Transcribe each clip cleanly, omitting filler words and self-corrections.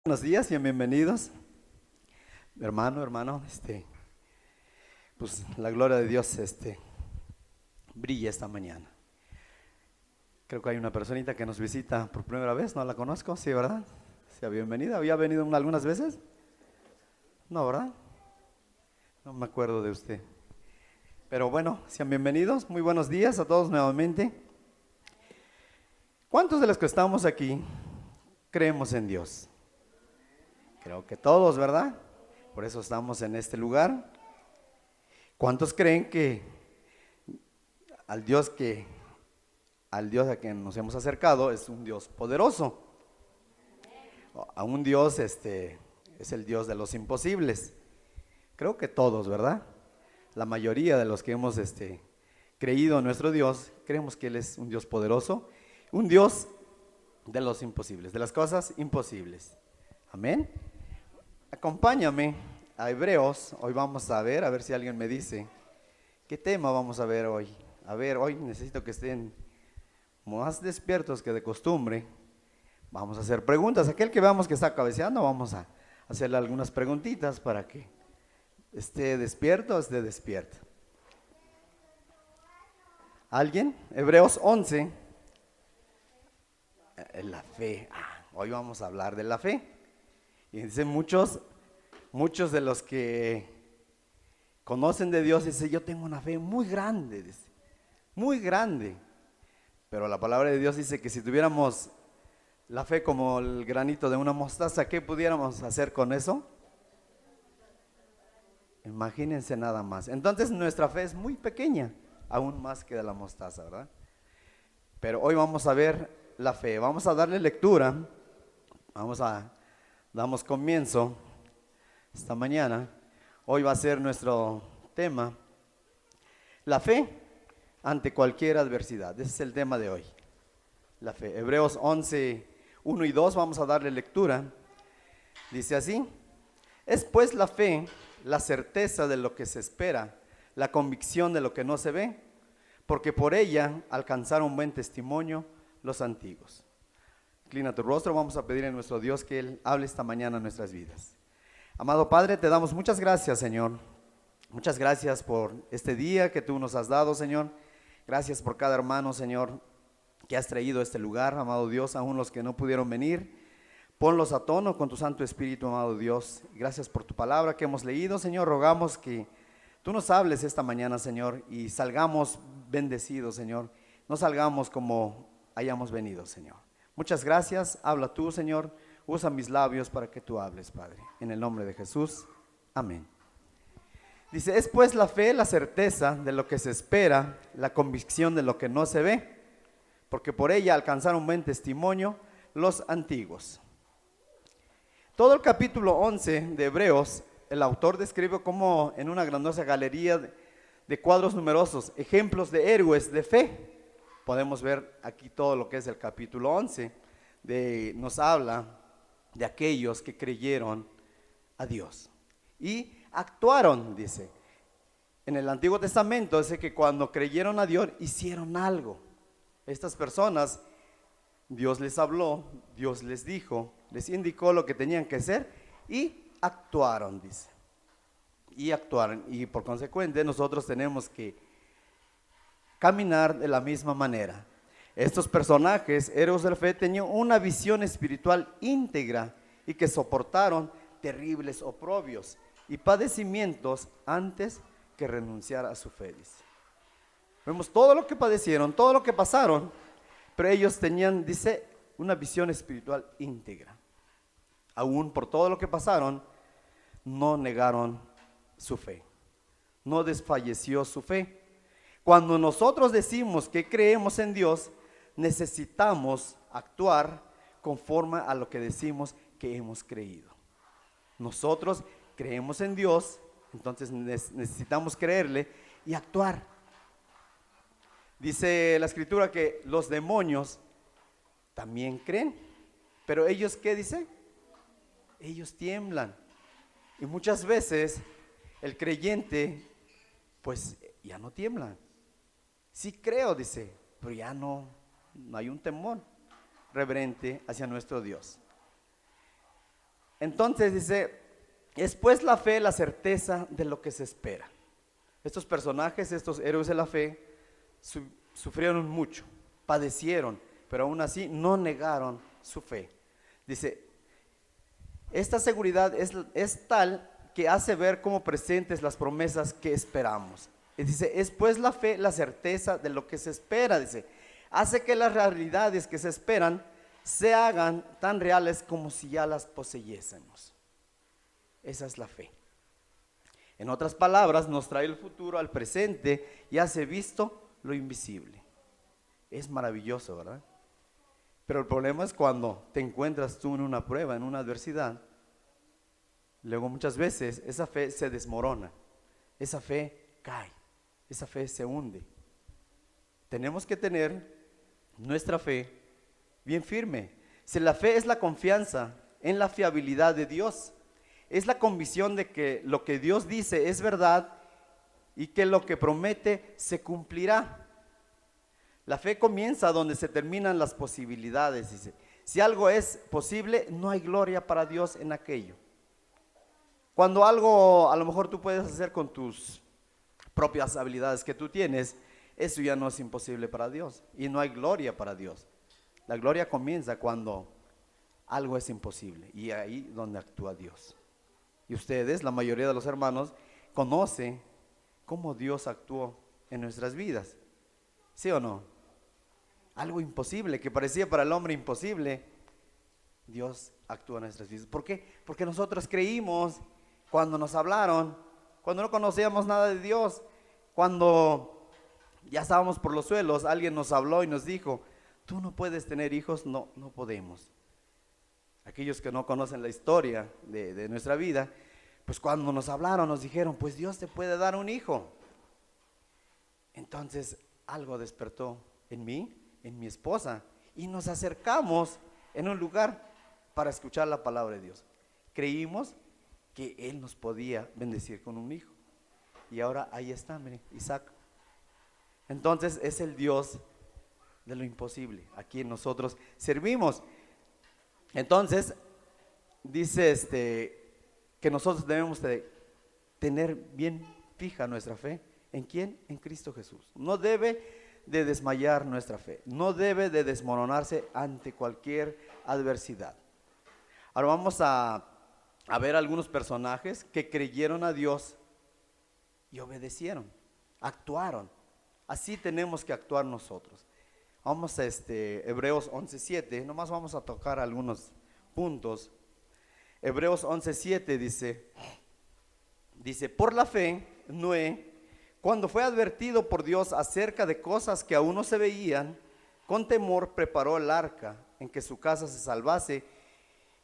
Buenos días y bienvenidos, hermano, pues la gloria de Dios, brilla esta mañana. Creo que hay una personita que nos visita por primera vez, no la conozco, sí, ¿verdad? Sea bienvenida, ¿había venido algunas veces? No, ¿verdad? No me acuerdo de usted. Pero bueno, sean bienvenidos, muy buenos días a todos nuevamente. ¿Cuántos de los que estamos aquí creemos en Dios? Creo que todos, ¿verdad? Por eso estamos en este lugar. ¿Cuántos creen que al Dios a quien nos hemos acercado es un Dios poderoso? A un Dios, es el Dios de los imposibles. Creo que todos, ¿verdad? La mayoría de los que hemos, creído en nuestro Dios, creemos que Él es un Dios poderoso, un Dios de los imposibles, de las cosas imposibles. Amén. Acompáñame a Hebreos. Hoy vamos a ver si alguien me dice qué tema vamos a ver hoy. A ver, hoy necesito que estén más despiertos que de costumbre. Vamos a hacer preguntas. Aquel que veamos que está cabeceando, vamos a hacerle algunas preguntitas para que esté despierto, esté despierto. ¿Alguien? Hebreos 11. La fe. Hoy vamos a hablar de la fe. Y dice muchos de los que conocen de Dios, dice, yo tengo una fe muy grande, dice, muy grande. Pero la palabra de Dios dice que si tuviéramos la fe como el granito de una mostaza, ¿qué pudiéramos hacer con eso? Imagínense nada más. Entonces nuestra fe es muy pequeña, aún más que de la mostaza, ¿verdad? Pero hoy vamos a ver la fe, vamos a darle lectura, damos comienzo esta mañana. Hoy va a ser nuestro tema, la fe ante cualquier adversidad. Ese es el tema de hoy, la fe. Hebreos 11, 1 y 2, vamos a darle lectura. Dice así: es pues la fe la certeza de lo que se espera, la convicción de lo que no se ve, porque por ella alcanzaron buen testimonio los antiguos. Inclina tu rostro, vamos a pedir a nuestro Dios que Él hable esta mañana en nuestras vidas. Amado Padre, te damos muchas gracias, Señor. Muchas gracias por este día que tú nos has dado, Señor. Gracias por cada hermano, Señor, que has traído a este lugar, amado Dios, aún los que no pudieron venir. Ponlos a tono con tu Santo Espíritu, amado Dios. Gracias por tu palabra que hemos leído, Señor. Rogamos que tú nos hables esta mañana, Señor, y salgamos bendecidos, Señor. No salgamos como hayamos venido, Señor. Muchas gracias. Habla tú, Señor. Usa mis labios para que tú hables, Padre. En el nombre de Jesús. Amén. Dice, es pues la fe, la certeza de lo que se espera, la convicción de lo que no se ve, porque por ella alcanzaron buen testimonio los antiguos. Todo el capítulo 11 de Hebreos, el autor describe como en una grandiosa galería de cuadros numerosos, ejemplos de héroes de fe. Podemos ver aquí todo lo que es el capítulo 11, nos habla de aquellos que creyeron a Dios y actuaron, dice. En el Antiguo Testamento dice que cuando creyeron a Dios hicieron algo. Estas personas, Dios les habló, Dios les dijo, les indicó lo que tenían que hacer y actuaron, dice. Y actuaron, y por consecuente nosotros tenemos que caminar de la misma manera. Estos personajes, héroes de la fe, tenían una visión espiritual íntegra y que soportaron terribles oprobios y padecimientos antes que renunciar a su fe, dice. Vemos todo lo que padecieron, todo lo que pasaron, pero ellos tenían, dice, una visión espiritual íntegra. Aún por todo lo que pasaron, no negaron su fe, no desfalleció su fe. Cuando nosotros decimos que creemos en Dios, necesitamos actuar conforme a lo que decimos que hemos creído. Nosotros creemos en Dios, entonces necesitamos creerle y actuar. Dice la Escritura que los demonios también creen, pero ellos, ¿qué dice? Ellos tiemblan. Y muchas veces el creyente, pues ya no tiembla. Sí creo, dice, pero ya no hay un temor reverente hacia nuestro Dios. Entonces dice, es pues la fe la certeza de lo que se espera. Estos personajes, estos héroes de la fe, sufrieron mucho, padecieron, pero aún así no negaron su fe. Dice, esta seguridad es tal que hace ver como presentes las promesas que esperamos. Y dice, es pues la fe la certeza de lo que se espera, dice, hace que las realidades que se esperan se hagan tan reales como si ya las poseyésemos. Esa es la fe. En otras palabras, nos trae el futuro al presente y hace visto lo invisible. Es maravilloso, ¿verdad? Pero el problema es cuando te encuentras tú en una prueba, en una adversidad. Luego muchas veces esa fe se desmorona, esa fe cae, esa fe se hunde. Tenemos que tener nuestra fe bien firme. Si la fe es la confianza en la fiabilidad de Dios, es la convicción de que lo que Dios dice es verdad y que lo que promete se cumplirá. La fe comienza donde se terminan las posibilidades. Dice, si algo es posible, no hay gloria para Dios en aquello. Cuando algo a lo mejor tú puedes hacer con tus propias habilidades que tú tienes, eso ya no es imposible para Dios y no hay gloria para Dios. La gloria comienza cuando algo es imposible y ahí donde actúa Dios. Y ustedes, la mayoría de los hermanos, conocen cómo Dios actuó en nuestras vidas. ¿Sí o no? Algo imposible, que parecía para el hombre imposible, Dios actúa en nuestras vidas. ¿Por qué? Porque nosotros creímos cuando nos hablaron, cuando no conocíamos nada de Dios, cuando ya estábamos por los suelos, alguien nos habló y nos dijo, tú no puedes tener hijos. No, no podemos. Aquellos que no conocen la historia de nuestra vida, pues cuando nos hablaron nos dijeron, pues Dios te puede dar un hijo. Entonces algo despertó en mí, en mi esposa, y nos acercamos en un lugar para escuchar la palabra de Dios. Creímos que Él nos podía bendecir con un hijo, y ahora ahí está, miren, Isaac. Entonces es el Dios de lo imposible, a quien nosotros servimos. Entonces dice que nosotros debemos de tener bien fija nuestra fe. ¿En quién? En Cristo Jesús. No debe de desmayar nuestra fe, no debe de desmoronarse ante cualquier adversidad. Ahora vamos a ver algunos personajes que creyeron a Dios y obedecieron, actuaron. Así tenemos que actuar nosotros. Vamos a Hebreos 11:7, nomás vamos a tocar algunos puntos. Hebreos 11:7 dice, por la fe, Noé, cuando fue advertido por Dios acerca de cosas que aún no se veían, con temor preparó el arca en que su casa se salvase,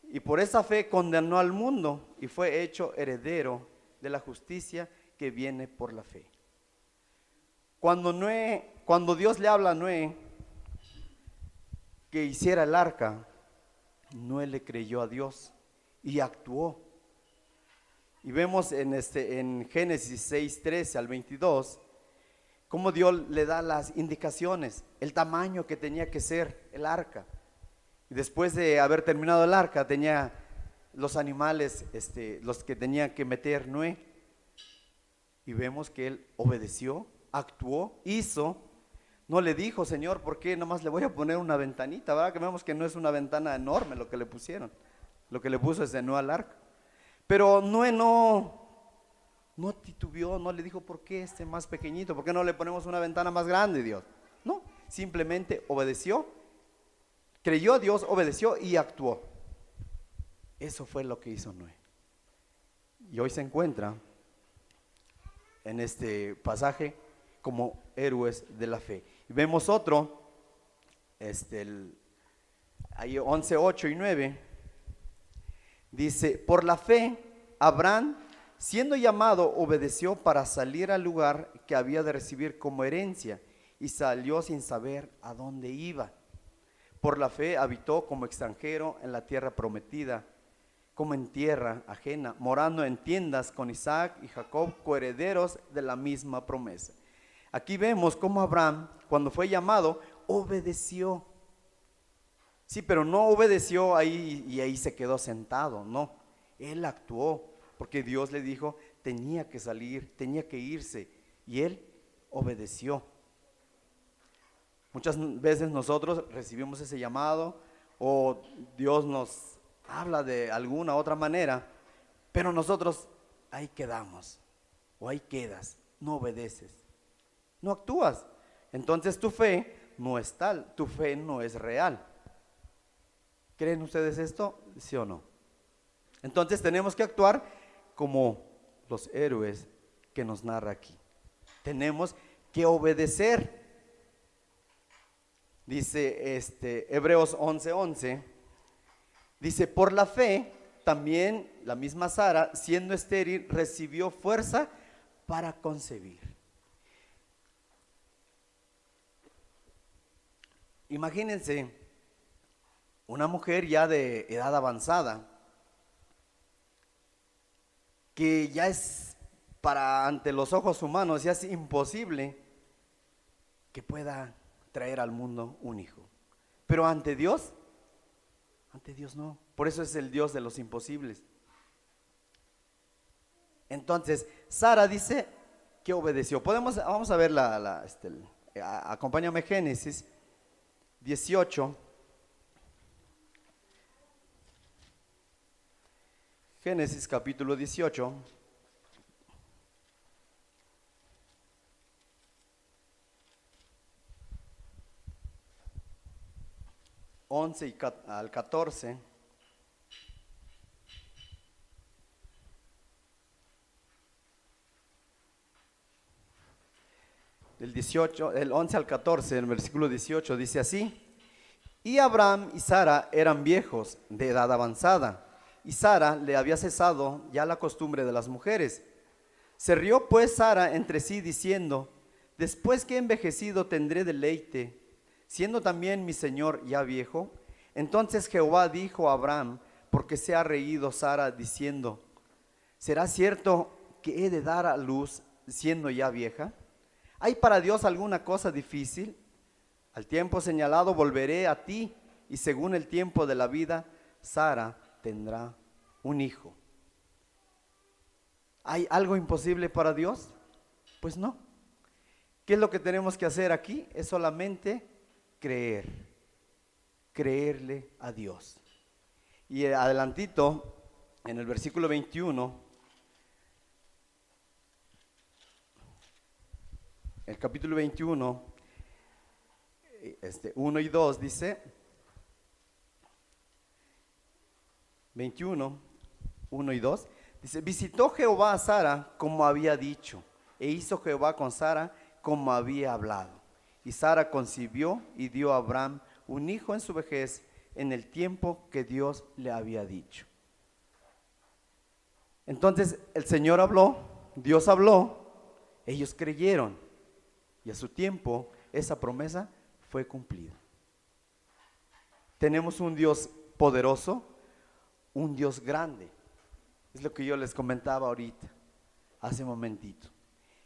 y por esa fe condenó al mundo y fue hecho heredero de la justicia que viene por la fe. Cuando Dios le habla a Noé que hiciera el arca, Noé le creyó a Dios y actuó. Y vemos en Génesis 6:13 al 22 cómo Dios le da las indicaciones, el tamaño que tenía que ser el arca. Y después de haber terminado el arca, tenía los animales, los que tenía que meter Noé. Y vemos que él obedeció, actuó, hizo. No le dijo, Señor, ¿por qué nomás le voy a poner una ventanita? ¿Verdad? Que vemos que no es una ventana enorme lo que le pusieron. Lo que le puso es de Noé al arca. Pero Noé no titubeó, no le dijo, ¿por qué más pequeñito? ¿Por qué no le ponemos una ventana más grande, Dios? No, simplemente obedeció, creyó a Dios, obedeció y actuó. Eso fue lo que hizo Noé. Y hoy se encuentra en este pasaje como héroes de la fe. Y vemos otro, ahí 11, 8 y 9. Dice, por la fe, Abraham, siendo llamado, obedeció para salir al lugar que había de recibir como herencia y salió sin saber a dónde iba. Por la fe habitó como extranjero en la tierra prometida, como en tierra ajena, morando en tiendas con Isaac y Jacob, coherederos de la misma promesa. Aquí vemos cómo Abraham, cuando fue llamado, obedeció. Sí, pero no obedeció ahí y ahí se quedó sentado, no. Él actuó, porque Dios le dijo, tenía que salir, tenía que irse, y él obedeció. Muchas veces nosotros recibimos ese llamado, o Dios nos habla de alguna otra manera, pero nosotros ahí quedamos, o ahí quedas, no obedeces, no actúas. Entonces tu fe no es tal, tu fe no es real. ¿Creen ustedes esto? ¿Sí o no? Entonces tenemos que actuar como los héroes que nos narra aquí. Tenemos que obedecer. Dice Hebreos 11:11, dice, por la fe también la misma Sara, siendo estéril, recibió fuerza para concebir. Imagínense una mujer ya de edad avanzada, que ya es para ante los ojos humanos, ya es imposible que pueda traer al mundo un hijo. Pero ante Dios no. Por eso es el Dios de los imposibles. Entonces, Sara dice que obedeció. Vamos a ver acompáñame Génesis 18. Génesis capítulo 18. 11 al 14. Del 11 al 14, el versículo 18 dice así: y Abraham y Sara eran viejos, de edad avanzada, y Sara le había cesado ya la costumbre de las mujeres. Se rió pues Sara entre sí diciendo: después que he envejecido tendré deleite, siendo también mi señor ya viejo. Entonces Jehová dijo a Abraham, porque se ha reído Sara diciendo: ¿será cierto que he de dar a luz siendo ya vieja? ¿Hay para Dios alguna cosa difícil? Al tiempo señalado volveré a ti, y según el tiempo de la vida, Sara tendrá un hijo. ¿Hay algo imposible para Dios? Pues no. ¿Qué es lo que tenemos que hacer aquí? Es solamente creerle a Dios. Y adelantito, en el versículo 21, el capítulo 21, 1 y 2 dice, 21, 1 y 2, dice: visitó Jehová a Sara como había dicho, e hizo Jehová con Sara como había hablado. Y Sara concibió y dio a Abraham un hijo en su vejez, en el tiempo que Dios le había dicho. Entonces el Señor habló, Dios habló, ellos creyeron, y a su tiempo esa promesa fue cumplida. Tenemos un Dios poderoso, un Dios grande. Es lo que yo les comentaba ahorita, hace un momentito,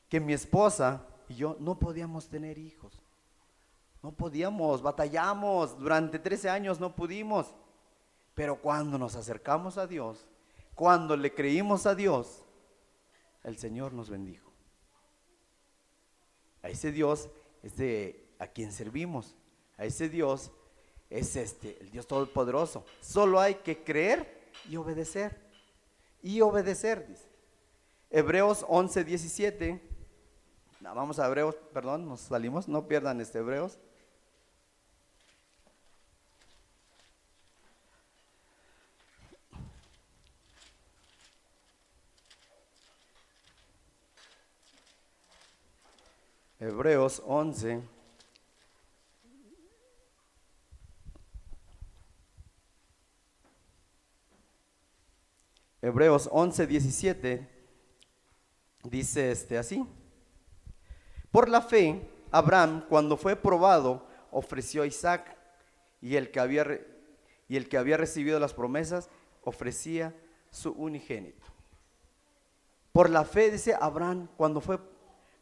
que mi esposa y yo no podíamos tener hijos. No podíamos, batallamos, durante 13 años no pudimos. Pero cuando nos acercamos a Dios, cuando le creímos a Dios, el Señor nos bendijo. A ese Dios a quien servimos, a ese Dios es el Dios todopoderoso. Solo hay que creer y obedecer. Y obedecer, dice. Hebreos 11:17. Vamos a Hebreos, perdón, nos salimos, no pierdan Hebreos. Hebreos 11. Hebreos 11:17 dice así: por la fe, Abraham, cuando fue probado, ofreció a Isaac, y el que había recibido las promesas, ofrecía su unigénito. Por la fe, dice Abraham, cuando fue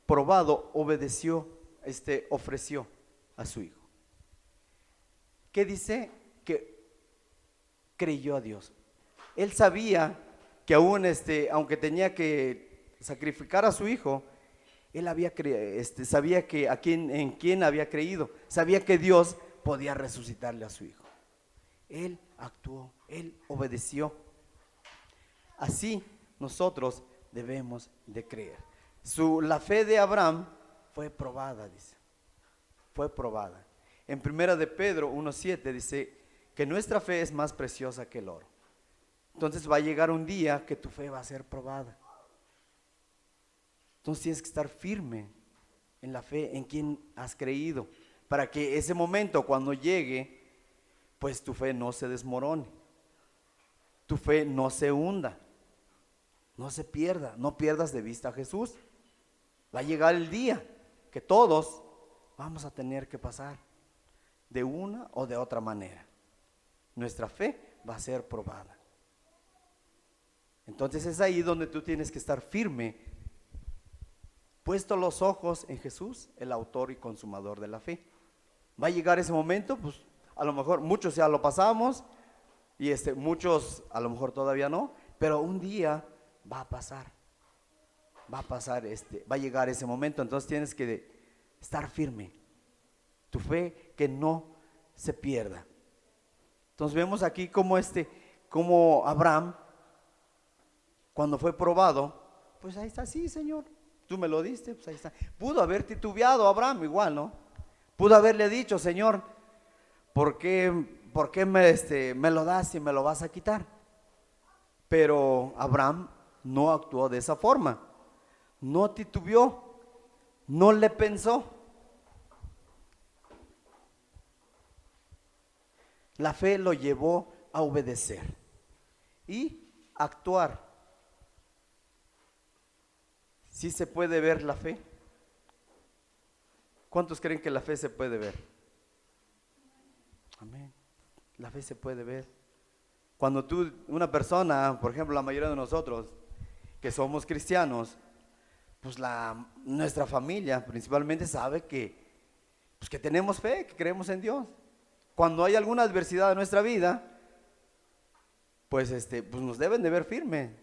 probado, obedeció, ofreció a su hijo. ¿Qué dice? Que creyó a Dios. Él sabía que aún aunque tenía que sacrificar a su hijo, él sabía que en quién había creído, sabía que Dios podía resucitarle a su hijo. Él actuó, él obedeció. Así nosotros debemos de creer. La fe de Abraham fue probada, dice. Fue probada. En 1 de Pedro 1:7 dice que nuestra fe es más preciosa que el oro. Entonces va a llegar un día que tu fe va a ser probada. Entonces tienes que estar firme en la fe, en quien has creído, para que ese momento cuando llegue, pues tu fe no se desmorone, tu fe no se hunda, no se pierda, no pierdas de vista a Jesús. Va a llegar el día que todos vamos a tener que pasar de una o de otra manera. Nuestra fe va a ser probada. Entonces es ahí donde tú tienes que estar firme, puesto los ojos en Jesús, el autor y consumador de la fe. Va a llegar ese momento, pues a lo mejor muchos ya lo pasamos y muchos a lo mejor todavía no, pero un día va a pasar. Va a llegar ese momento, entonces tienes que estar firme. Tu fe que no se pierda. Entonces vemos aquí como Abraham, cuando fue probado, pues ahí está, sí, Señor, tú me lo diste, pues ahí está. Pudo haber titubeado Abraham igual, ¿no? Pudo haberle dicho, Señor, ¿por qué me lo das y me lo vas a quitar? Pero Abraham no actuó de esa forma, no titubeó, no le pensó. La fe lo llevó a obedecer y actuar. ¿Sí se puede ver la fe? ¿Cuántos creen que la fe se puede ver? Amén. La fe se puede ver. Cuando una persona, por ejemplo, la mayoría de nosotros que somos cristianos, pues nuestra familia principalmente sabe pues que tenemos fe, que creemos en Dios. Cuando hay alguna adversidad en nuestra vida, pues nos deben de ver firme.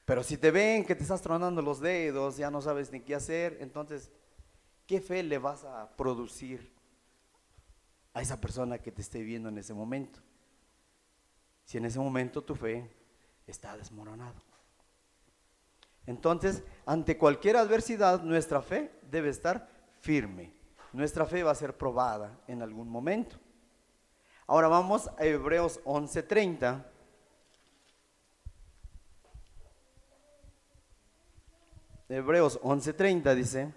Pero si te ven que te estás tronando los dedos, ya no sabes ni qué hacer, entonces, ¿qué fe le vas a producir a esa persona que te esté viendo en ese momento? Si en ese momento tu fe está desmoronada. Entonces, ante cualquier adversidad, nuestra fe debe estar firme. Nuestra fe va a ser probada en algún momento. Ahora vamos a Hebreos 11:30. Hebreos 11:30 dice: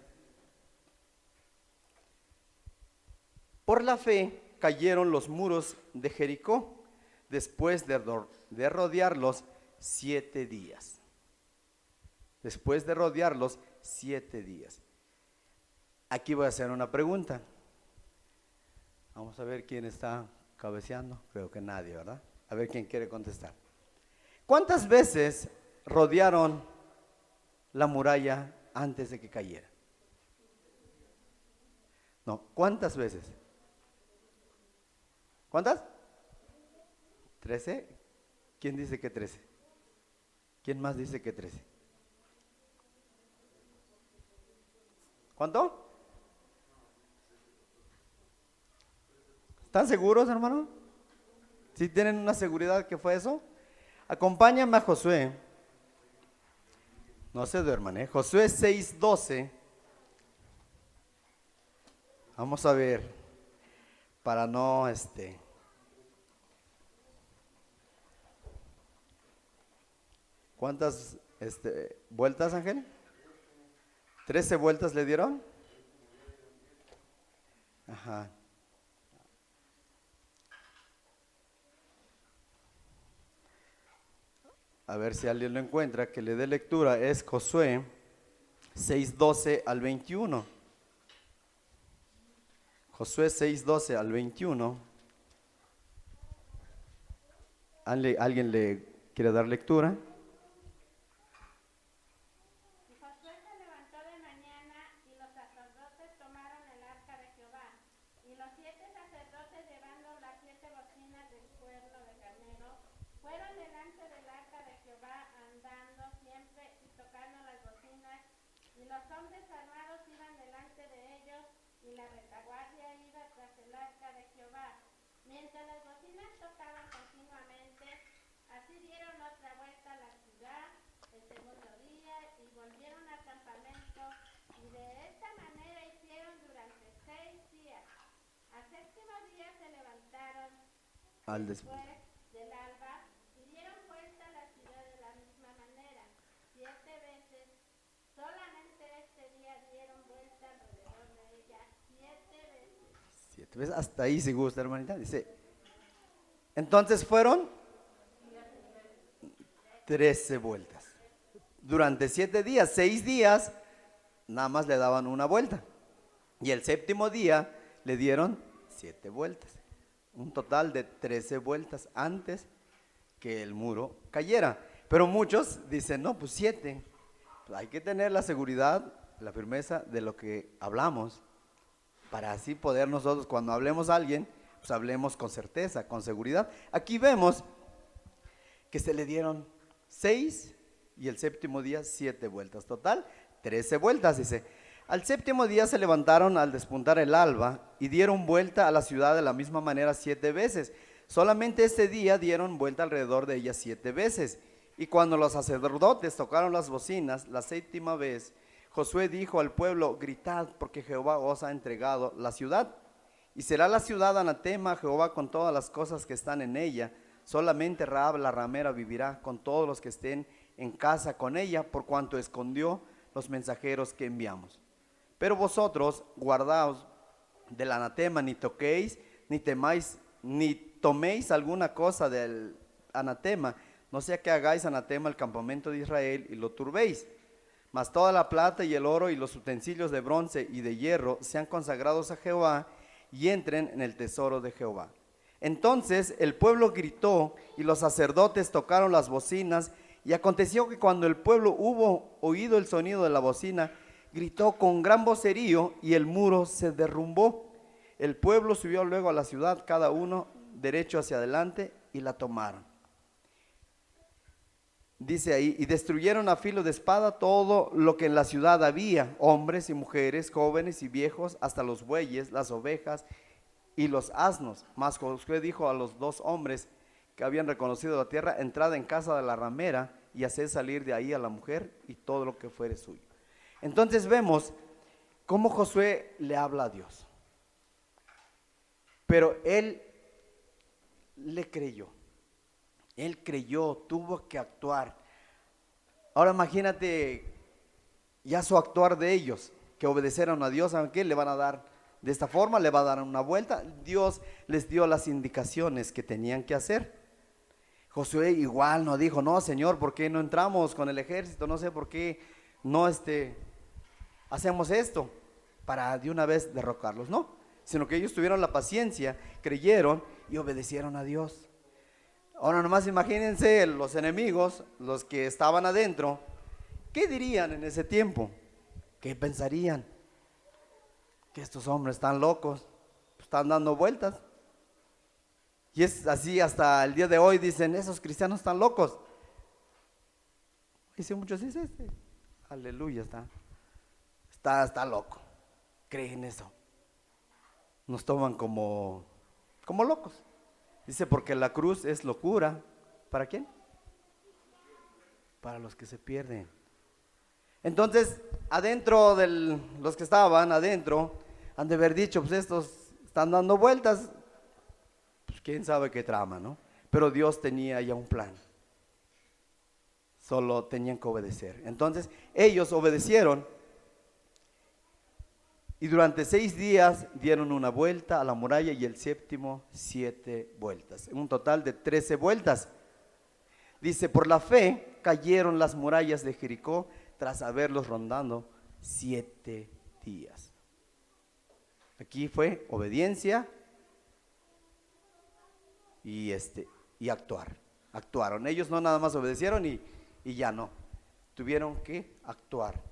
por la fe cayeron los muros de Jericó después de rodearlos 7 días. Después de rodearlos 7 días. Aquí voy a hacer una pregunta. Vamos a ver quién está cabeceando. Creo que nadie, ¿verdad? A ver quién quiere contestar. ¿Cuántas veces rodearon la muralla antes de que cayera? No, ¿cuántas veces? ¿Cuántas? 13. ¿Quién dice que 13? ¿Quién más dice que 13? ¿Cuánto? ¿Están seguros, hermano? ¿Sí tienen una seguridad que fue eso? Acompáñame a Josué. No se duerman, Josué 6:12. Vamos a ver, para no ¿cuántas vueltas, Ángel? 13 vueltas le dieron. Ajá. A ver si alguien lo encuentra, que le dé lectura. Es Josué 6:12 al 21. Josué 6:12 al 21. ¿Alguien le quiere dar lectura? Josué se levantó de mañana y los sacerdotes tomaron el arca de Jehová. Y los 7 sacerdotes, llevando las 7 bocinas del cuerno de carnero, fueron delante del arca y los hombres armados iban delante de ellos, y la retaguardia iba tras el arca de Jehová. Mientras las bocinas tocaban continuamente, así dieron otra vuelta a la ciudad el segundo día y volvieron al campamento, y de esta manera hicieron durante 6 días. Al séptimo día se levantaron después del alba y dieron vuelta a la ciudad de la misma manera, 7 veces. Solamente este día dieron vuelta alrededor de ella 7 veces. 7 veces, hasta ahí si gusta, hermanita. Dice, entonces fueron 13 vueltas. Durante 7 días, 6 días, nada más le daban una vuelta. Y el séptimo día le dieron 7 vueltas. Un total de 13 vueltas antes que el muro cayera. Pero muchos dicen, no, pues 7. Pues hay que tener la seguridad, la firmeza de lo que hablamos, para así poder nosotros, cuando hablemos a alguien, pues hablemos con certeza, con seguridad. Aquí vemos que se le dieron 6 y el séptimo día 7 vueltas. Total, 13 vueltas, dice. Al séptimo día se levantaron al despuntar el alba y dieron vuelta a la ciudad de la misma manera 7 veces. Solamente este día dieron vuelta alrededor de ella 7 veces. Y cuando los sacerdotes tocaron las bocinas la séptima vez, Josué dijo al pueblo, gritad porque Jehová os ha entregado la ciudad. Y será la ciudad anatema a Jehová con todas las cosas que están en ella. Solamente Rahab la ramera vivirá con todos los que estén en casa con ella, por cuanto escondió los mensajeros que enviamos. Pero vosotros guardaos del anatema, ni toquéis, ni temáis, ni toméis alguna cosa del anatema, no sea que hagáis anatema al campamento de Israel y lo turbéis. Mas toda la plata y el oro y los utensilios de bronce y de hierro sean consagrados a Jehová y entren en el tesoro de Jehová. Entonces el pueblo gritó y los sacerdotes tocaron las bocinas, y aconteció que cuando el pueblo hubo oído el sonido de la bocina, gritó con gran vocerío y el muro se derrumbó. El pueblo subió luego a la ciudad, cada uno derecho hacia adelante, y la tomaron. Dice ahí, y destruyeron a filo de espada todo lo que en la ciudad había, hombres y mujeres, jóvenes y viejos, hasta los bueyes, las ovejas y los asnos. Mas Josué dijo a los 2 hombres que habían reconocido la tierra, entrad en casa de la ramera y haced salir de ahí a la mujer y todo lo que fuere suyo. Entonces vemos cómo Josué le habla a Dios, pero él le creyó. Él creyó, tuvo que actuar. Ahora imagínate ya su actuar de ellos, que obedecieron a Dios. ¿Saben qué? Le van a dar de esta forma, le va a dar una vuelta. Dios les dio las indicaciones que tenían que hacer. Josué igual no dijo, no Señor, ¿por qué no entramos con el ejército? No sé por qué no hacemos esto para de una vez derrocarlos. No, sino que ellos tuvieron la paciencia, creyeron y obedecieron a Dios. Ahora nomás imagínense los enemigos, los que estaban adentro, ¿qué dirían en ese tiempo? ¿Qué pensarían? Que estos hombres están locos, están dando vueltas. Y es así hasta el día de hoy, dicen, esos cristianos están locos. Y si muchos dicen, aleluya, está loco, creen eso. Nos toman como locos. Dice, porque la cruz es locura. ¿Para quién? Para los que se pierden. Entonces, adentro de los que estaban adentro, han de haber dicho, pues estos están dando vueltas, pues quién sabe qué trama, ¿no? Pero Dios tenía ya un plan. Solo tenían que obedecer. Entonces, ellos obedecieron. Y durante 6 días dieron una vuelta a la muralla y el séptimo 7 vueltas. Un total de 13 vueltas. Dice, por la fe cayeron las murallas de Jericó tras haberlos rondando 7 días. Aquí fue obediencia y actuar. Actuaron. Ellos no nada más obedecieron y ya no. Tuvieron que actuar.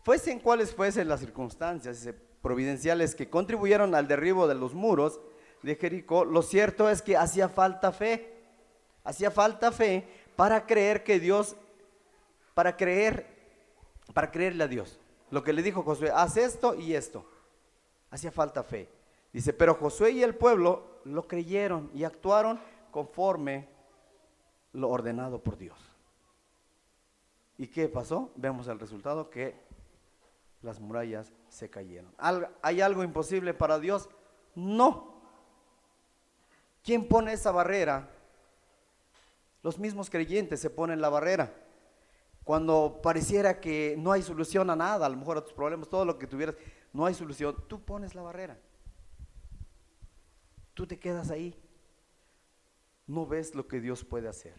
Fuesen cuales fuesen las circunstancias providenciales que contribuyeron al derribo de los muros de Jericó, lo cierto es que hacía falta fe para creer para creerle a Dios. Lo que le dijo Josué, haz esto y esto. Hacía falta fe. Dice, pero Josué y el pueblo lo creyeron y actuaron conforme lo ordenado por Dios. ¿Y qué pasó? Vemos el resultado, que las murallas se cayeron. ¿Hay algo imposible para Dios? No. ¿Quién pone esa barrera? Los mismos creyentes se ponen la barrera. Cuando pareciera que no hay solución a nada, a lo mejor a tus problemas, todo lo que tuvieras, no hay solución, tú pones la barrera. Tú te quedas ahí. No ves lo que Dios puede hacer.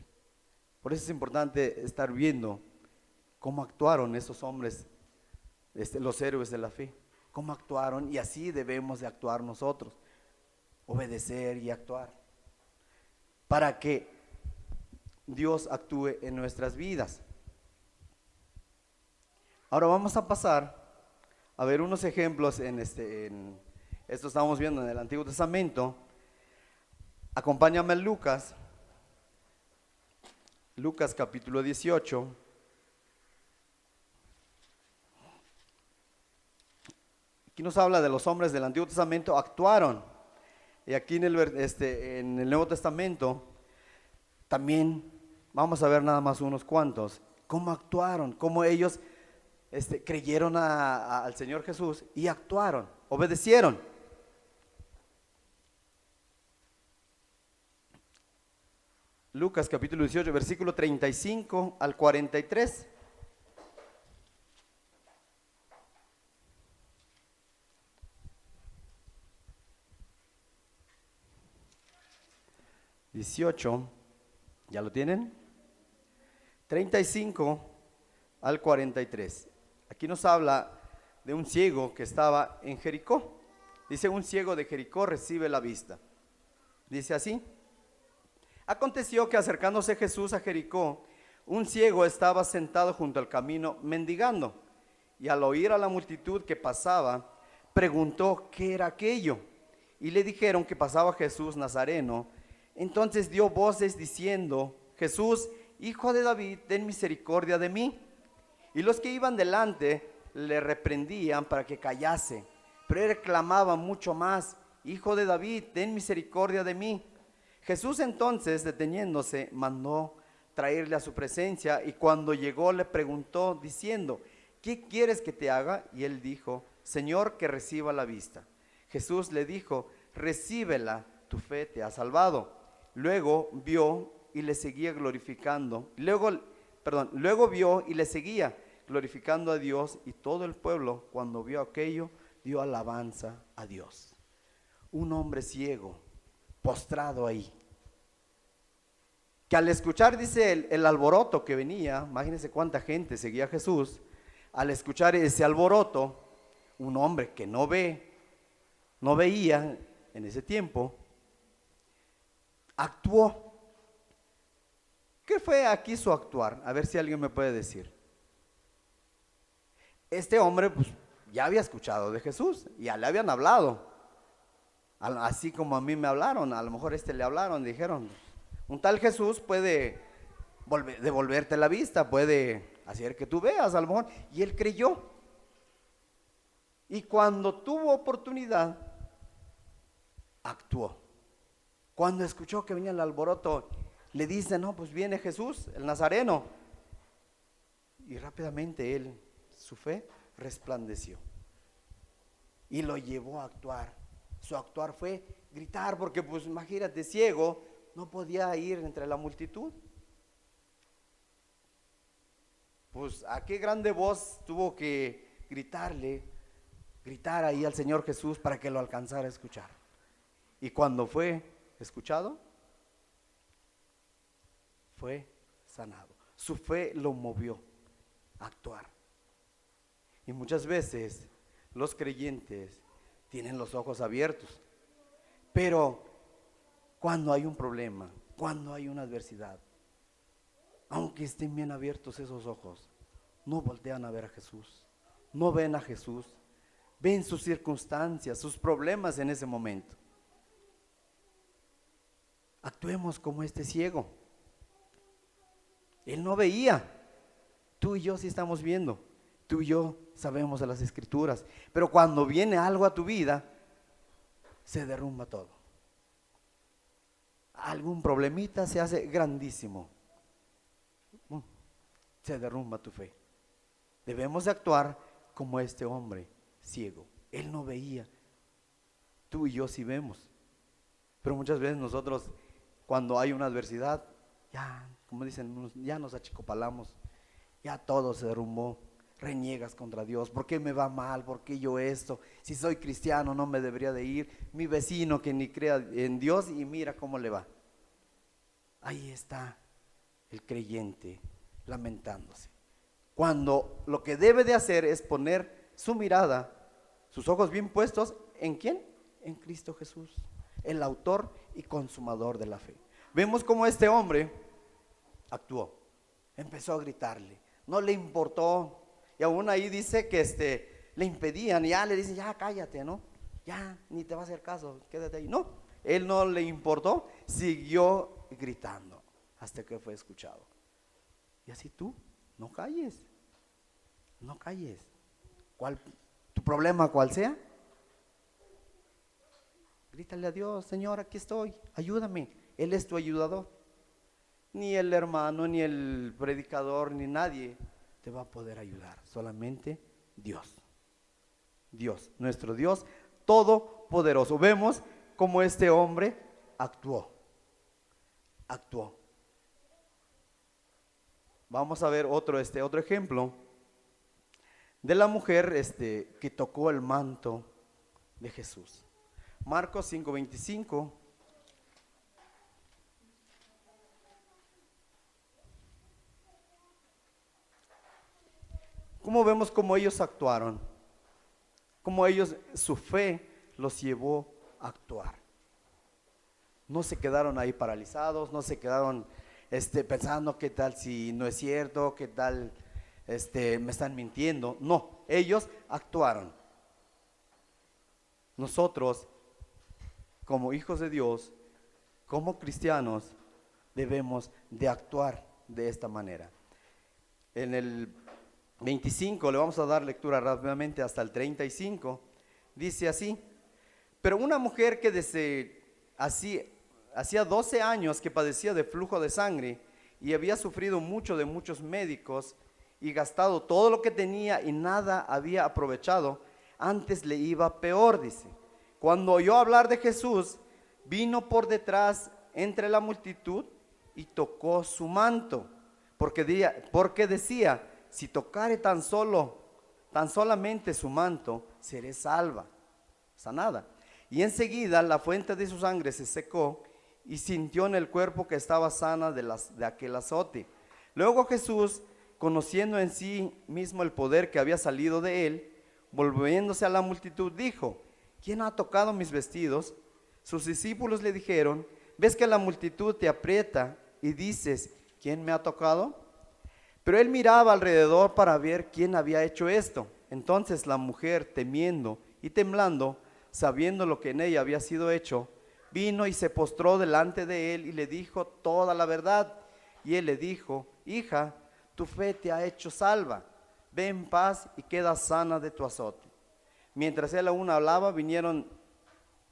Por eso es importante estar viendo cómo actuaron esos hombres, los héroes de la fe. Cómo actuaron, y así debemos de actuar nosotros. Obedecer y actuar. Para que Dios actúe en nuestras vidas. Ahora vamos a pasar a ver unos ejemplos esto estamos viendo en el Antiguo Testamento. Acompáñame a Lucas capítulo 18. Aquí nos habla de los hombres del Antiguo Testamento actuaron. Y aquí en el Nuevo Testamento también vamos a ver nada más unos cuantos. Cómo actuaron, cómo ellos creyeron al Señor Jesús y actuaron, obedecieron. Lucas capítulo 18, versículo 35 al 43. ¿Ya lo tienen? 35 al 43. Aquí nos habla de un ciego que estaba en Jericó. Dice, un ciego de Jericó recibe la vista. Dice así: aconteció que acercándose Jesús a Jericó, un ciego estaba sentado junto al camino mendigando, y al oír a la multitud que pasaba, preguntó qué era aquello, y le dijeron que pasaba Jesús Nazareno. Entonces dio voces diciendo: Jesús, Hijo de David, ten misericordia de mí. Y los que iban delante le reprendían para que callase, pero él clamaba mucho más: Hijo de David, ten misericordia de mí. Jesús entonces, deteniéndose, mandó traerle a su presencia, y cuando llegó le preguntó diciendo: ¿qué quieres que te haga? Y él dijo: Señor, que reciba la vista. Jesús le dijo: recíbela, tu fe te ha salvado. Luego vio y le seguía glorificando. Luego vio y le seguía glorificando a Dios, y todo el pueblo, cuando vio aquello, dio alabanza a Dios. Un hombre ciego, postrado ahí, que al escuchar, dice, el alboroto que venía, imagínense cuánta gente seguía a Jesús. Al escuchar ese alboroto, un hombre que no veía en ese tiempo, actuó. ¿Qué fue aquí su actuar? A ver si alguien me puede decir. Este hombre pues ya había escuchado de Jesús, ya le habían hablado, así como a mí me hablaron. A lo mejor le hablaron, dijeron: un tal Jesús puede devolverte la vista, puede hacer que tú veas, a lo mejor. Y él creyó, y cuando tuvo oportunidad, actuó. Cuando escuchó que venía el alboroto, le dice: no, pues viene Jesús, el Nazareno. Y rápidamente su fe resplandeció y lo llevó a actuar. Su actuar fue gritar, porque pues imagínate, ciego, no podía ir entre la multitud. Pues a qué grande voz tuvo que gritar ahí al Señor Jesús para que lo alcanzara a escuchar. Y cuando fue escuchado, fue sanado. Su fe lo movió a actuar. Y muchas veces los creyentes tienen los ojos abiertos, pero cuando hay un problema, cuando hay una adversidad, aunque estén bien abiertos esos ojos, no voltean a ver a Jesús, no ven a Jesús, ven sus circunstancias, sus problemas en ese momento. Actuemos como este ciego. Él no veía, tú y yo sí estamos viendo. Tú y yo sabemos de las escrituras, pero cuando viene algo a tu vida, se derrumba todo. Algún problemita se hace grandísimo, se derrumba tu fe. Debemos de actuar como este hombre ciego. Él no veía, tú y yo sí vemos, pero muchas veces nosotros, cuando hay una adversidad, ya, como dicen, ya nos achicopalamos, ya todo se derrumbó. Reniegas contra Dios. ¿Por qué me va mal? ¿Por qué yo esto? Si soy cristiano no me debería de ir. Mi vecino que ni crea en Dios y mira cómo le va. Ahí está el creyente lamentándose. Cuando lo que debe de hacer es poner su mirada, sus ojos bien puestos, ¿en quién? En Cristo Jesús, el autor y consumador de la fe. Vemos cómo este hombre actuó. Empezó a gritarle. No le importó. Y aún ahí dice que le impedían, ya le dicen, ya cállate, ¿no? Ya, ni te va a hacer caso, quédate ahí. No, él no le importó, siguió gritando hasta que fue escuchado. Y así tú, no calles, no calles. Tu problema cual sea, grítale a Dios, Señor, aquí estoy, ayúdame. Él es tu ayudador. Ni el hermano, ni el predicador, ni nadie te va a poder ayudar, solamente Dios. Dios, nuestro Dios todopoderoso. Vemos cómo este hombre actuó. Vamos a ver otro ejemplo de la mujer que tocó el manto de Jesús. Marcos 5:25. ¿Cómo vemos cómo ellos actuaron? Cómo ellos, su fe los llevó a actuar. No se quedaron ahí paralizados, no se quedaron pensando qué tal si no es cierto, qué tal me están mintiendo. No, ellos actuaron. Nosotros, como hijos de Dios, como cristianos, debemos de actuar de esta manera. En el 25, le vamos a dar lectura rápidamente hasta el 35, dice así: pero una mujer que hacía 12 años que padecía de flujo de sangre y había sufrido mucho de muchos médicos y gastado todo lo que tenía y nada había aprovechado, antes le iba peor, dice. Cuando oyó hablar de Jesús, vino por detrás entre la multitud y tocó su manto, porque decía, si tocare tan solamente su manto, seré sanada. Y enseguida la fuente de su sangre se secó y sintió en el cuerpo que estaba sana de aquel azote. Luego Jesús, conociendo en sí mismo el poder que había salido de él, volviéndose a la multitud, dijo: ¿quién ha tocado mis vestidos? Sus discípulos le dijeron: ¿ves que la multitud te aprieta y dices, ¿quién me ha tocado? Pero él miraba alrededor para ver quién había hecho esto. Entonces la mujer, temiendo y temblando, sabiendo lo que en ella había sido hecho, vino y se postró delante de él y le dijo toda la verdad. Y él le dijo: hija, tu fe te ha hecho salva, ve en paz y queda sana de tu azote. Mientras él aún hablaba, vinieron,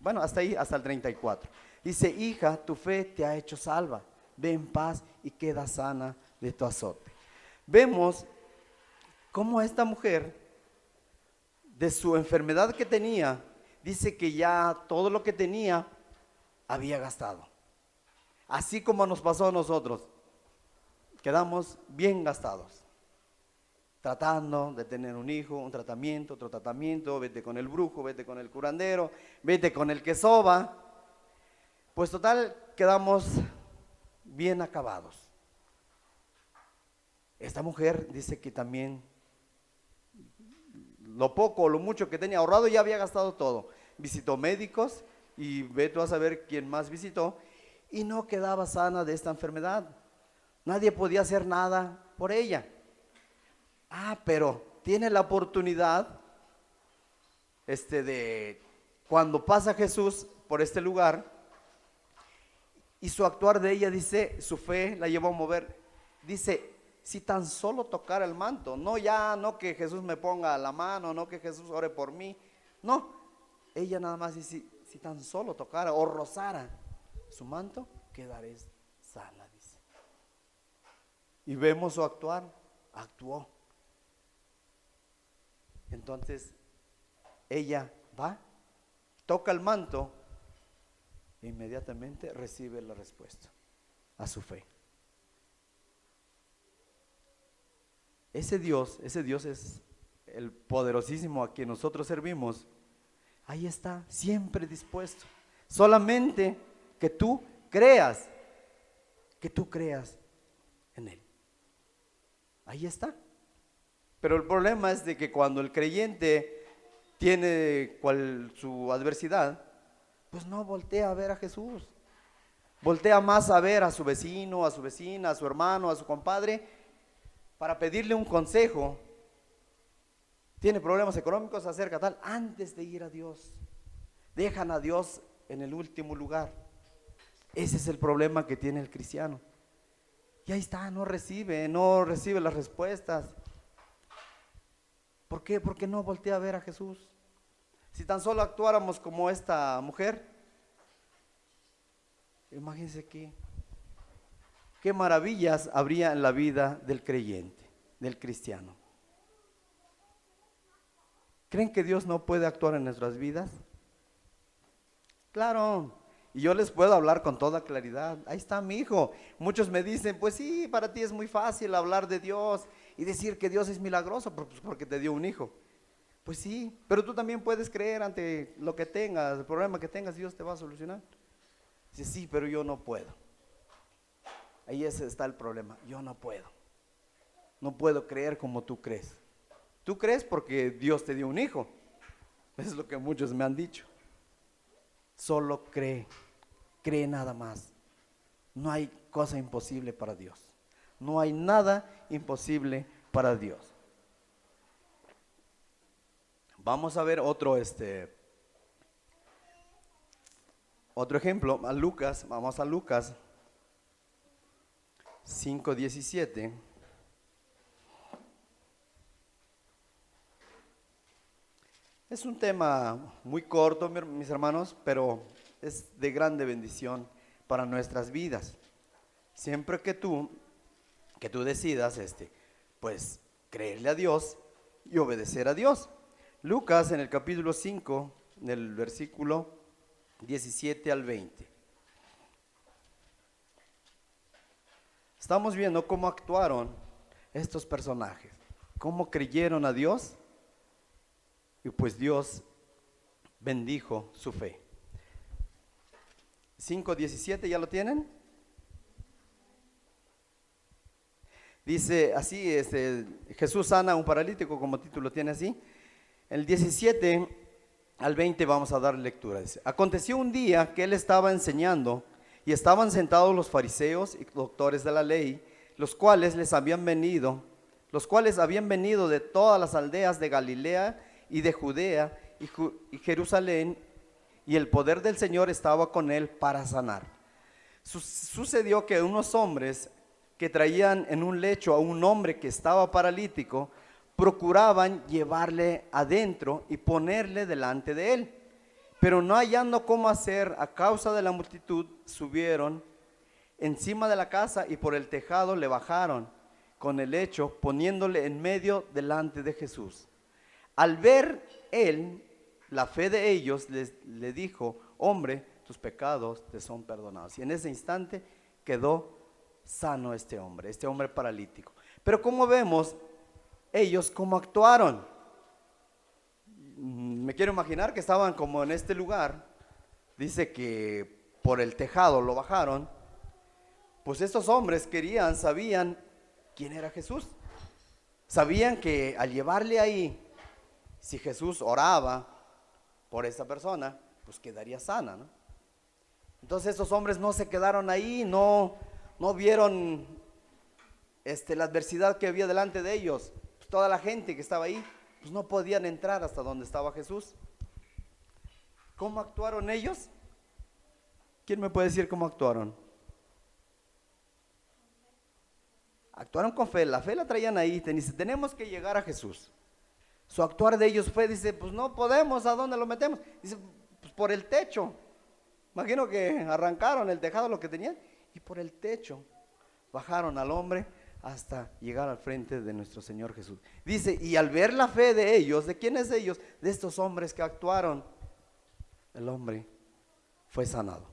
hasta ahí, hasta el 34. Dice: hija, tu fe te ha hecho salva, ve en paz y queda sana de tu azote. Vemos cómo esta mujer, de su enfermedad que tenía, dice que ya todo lo que tenía había gastado. Así como nos pasó a nosotros, quedamos bien gastados, tratando de tener un hijo, un tratamiento, otro tratamiento, vete con el brujo, vete con el curandero, vete con el que soba. Pues total, quedamos bien acabados. Esta mujer dice que también lo poco o lo mucho que tenía ahorrado ya había gastado todo. Visitó médicos y ve tú a saber quién más visitó, y no quedaba sana de esta enfermedad. Nadie podía hacer nada por ella. Pero tiene la oportunidad de cuando pasa Jesús por este lugar, y su actuar de ella, dice, su fe la llevó a mover. Dice: si tan solo tocara el manto, no ya, no que Jesús me ponga la mano, no que Jesús ore por mí, no, ella nada más dice, si tan solo tocara o rozara su manto, quedaré sana, dice. Y vemos su actuar, actuó. Entonces, ella va, toca el manto, e inmediatamente recibe la respuesta a su fe. Ese Dios es el poderosísimo a quien nosotros servimos. Ahí está, siempre dispuesto. Solamente que tú creas en Él. Ahí está. Pero el problema es de que cuando el creyente tiene su adversidad, pues no voltea a ver a Jesús. Voltea más a ver a su vecino, a su vecina, a su hermano, a su compadre, para pedirle un consejo. Tiene problemas económicos, acerca tal, antes de ir a Dios. Dejan a Dios en el último lugar. Ese es el problema que tiene el cristiano. Y ahí está, no recibe las respuestas. ¿Por qué? Porque no voltea a ver a Jesús. Si tan solo actuáramos como esta mujer, imagínense qué maravillas habría en la vida del creyente, del cristiano. ¿Creen que Dios no puede actuar en nuestras vidas? Claro, y yo les puedo hablar con toda claridad. Ahí está mi hijo. Muchos me dicen, pues sí, para ti es muy fácil hablar de Dios y decir que Dios es milagroso porque te dio un hijo. Pues sí, pero tú también puedes creer ante lo que tengas, el problema que tengas, Dios te va a solucionar. Dice, sí, pero yo no puedo. Ahí está el problema, yo no puedo. No puedo creer como tú crees. Tú crees porque Dios te dio un hijo. Es lo que muchos me han dicho. Solo cree nada más. No hay cosa imposible para Dios. No hay nada imposible para Dios. Vamos a ver otro ejemplo, a Lucas, vamos a Lucas 5:17. Es un tema muy corto, mis hermanos, pero es de grande bendición para nuestras vidas. Siempre que tú decidas, pues, creerle a Dios y obedecer a Dios. Lucas en el capítulo 5, del versículo 17 al 20. Estamos viendo cómo actuaron estos personajes, cómo creyeron a Dios. Y pues Dios bendijo su fe. 5:17, ¿ya lo tienen? Dice así, Jesús sana a un paralítico, como título tiene así. El 17 al 20 vamos a dar lectura. Dice, aconteció un día que él estaba enseñando y estaban sentados los fariseos y doctores de la ley, los cuales habían venido de todas las aldeas de Galilea y de Judea y Jerusalén, y el poder del Señor estaba con él para sanar. Sucedió que unos hombres que traían en un lecho a un hombre que estaba paralítico, procuraban llevarle adentro y ponerle delante de él, pero no hallando cómo hacer a causa de la multitud, subieron encima de la casa y por el tejado le bajaron con el lecho, poniéndole en medio delante de Jesús. Al ver él la fe de ellos, le dijo, hombre, tus pecados te son perdonados. Y en ese instante quedó sano este hombre paralítico. Pero como vemos, ellos cómo actuaron. Me quiero imaginar que estaban como en este lugar. Dice que por el tejado lo bajaron. Pues estos hombres sabían quién era Jesús. Sabían que al llevarle ahí, si Jesús oraba por esa persona, pues quedaría sana, ¿no? Entonces estos hombres no se quedaron ahí, no vieron la adversidad que había delante de ellos. Pues toda la gente que estaba ahí, pues no podían entrar hasta donde estaba Jesús. ¿Cómo actuaron ellos? ¿Quién me puede decir cómo actuaron? Actuaron con fe, la fe la traían ahí, dice, tenemos que llegar a Jesús. Su actuar de ellos fue, dice, pues no podemos, ¿a dónde lo metemos? Dice, pues por el techo. Imagino que arrancaron el tejado, lo que tenían, y por el techo bajaron al hombre hasta llegar al frente de nuestro Señor Jesús. Dice, y al ver la fe de ellos, ¿de quiénes ellos? De estos hombres que actuaron, el hombre fue sanado.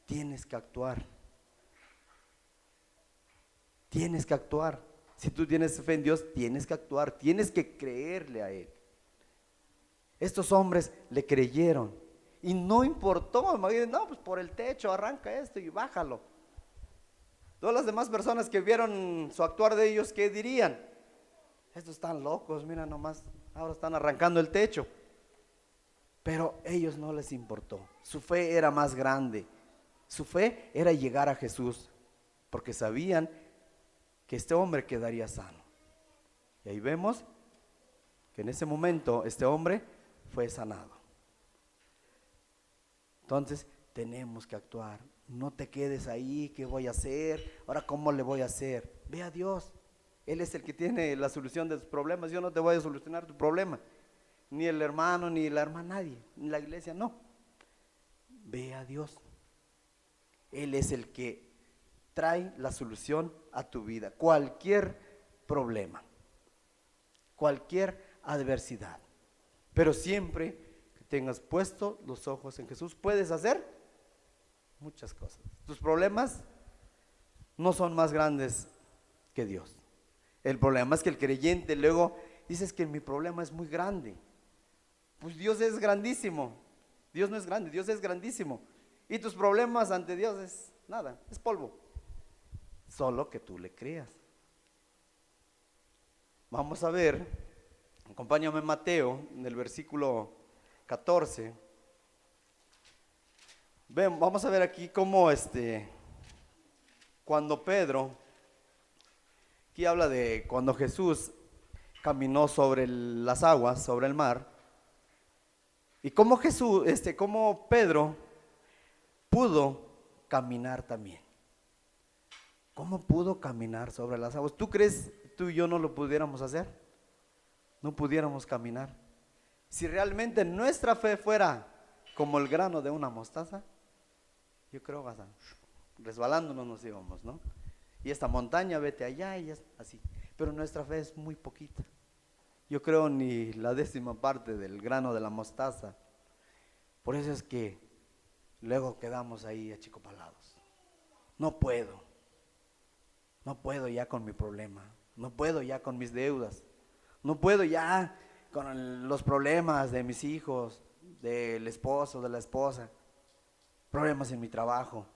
Tienes que actuar. Tienes que actuar. Si tú tienes fe en Dios, tienes que actuar, tienes que creerle a Él. Estos hombres le creyeron y no importó, imagínate, no, pues por el techo arranca esto y bájalo. Todas las demás personas que vieron su actuar de ellos, ¿qué dirían? Estos están locos, mira nomás, ahora están arrancando el techo. Pero a ellos no les importó, su fe era más grande, su fe era llegar a Jesús, porque sabían que este hombre quedaría sano. Y ahí vemos que en ese momento este hombre fue sanado. Entonces tenemos que actuar. No te quedes ahí, ¿qué voy a hacer? Ahora, ¿cómo le voy a hacer? Ve a Dios. Él es el que tiene la solución de tus problemas. Yo no te voy a solucionar tu problema. Ni el hermano, ni la hermana, nadie. Ni la iglesia, no. Ve a Dios. Él es el que trae la solución a tu vida. Cualquier problema. Cualquier adversidad. Pero siempre que tengas puesto los ojos en Jesús, puedes hacer muchas cosas. Tus problemas no son más grandes que Dios. El problema es que el creyente luego dices que mi problema es muy grande. Pues Dios es grandísimo. Dios no es grande, Dios es grandísimo. Y tus problemas ante Dios es nada, es polvo. Solo que tú le creas. Vamos a ver, acompáñame Mateo, en el versículo 14. Ven, vamos a ver aquí cómo cuando Pedro, aquí habla de cuando Jesús caminó sobre las aguas, sobre el mar, y cómo cómo Pedro pudo caminar también. ¿Cómo pudo caminar sobre las aguas? ¿Tú crees tú y yo no lo pudiéramos hacer? No pudiéramos caminar. Si realmente nuestra fe fuera como el grano de una mostaza, yo creo que resbalándonos nos íbamos, ¿no? Y esta montaña, vete allá y así. Pero nuestra fe es muy poquita. Yo creo ni la 10ª parte del grano de la mostaza. Por eso es que luego quedamos ahí achicopalados. No puedo ya con mi problema. No puedo ya con mis deudas. No puedo ya con los problemas de mis hijos, del esposo, de la esposa. Problemas en mi trabajo,